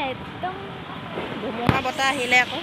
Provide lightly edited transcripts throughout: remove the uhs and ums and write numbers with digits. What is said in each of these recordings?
একদম ধুমুহা বতাহ আহিলে আকৌ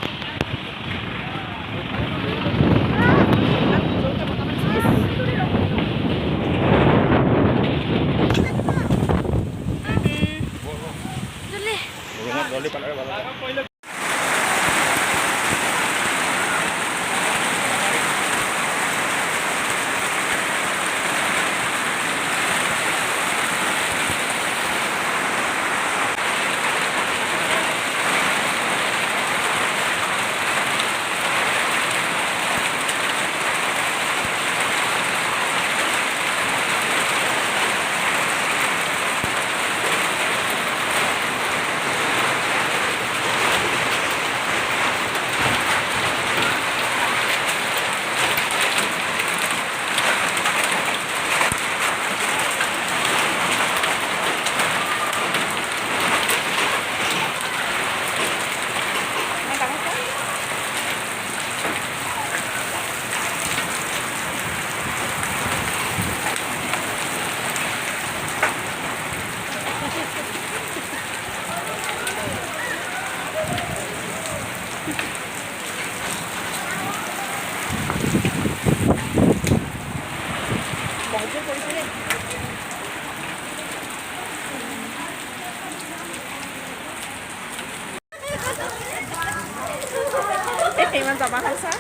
ইমান জমা খাইছা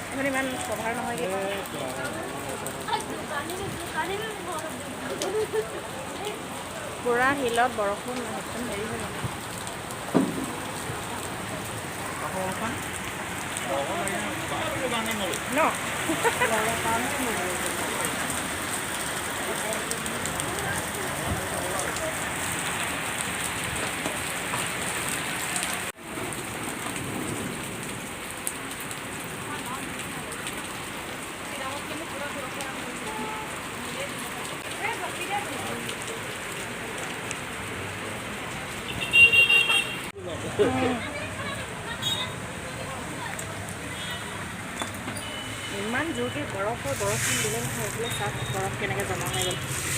এখন ইমান কভাৰ নহয়গৈ পুৰা শিলত বৰষুণ একদম হেৰি হৈ যাব ন ইমান জোৰকৈ বৰফৰ বৰষুণ দিলে নহয় এইফালে চাওক বৰফ কেনেকৈ জমা হৈ গ'ল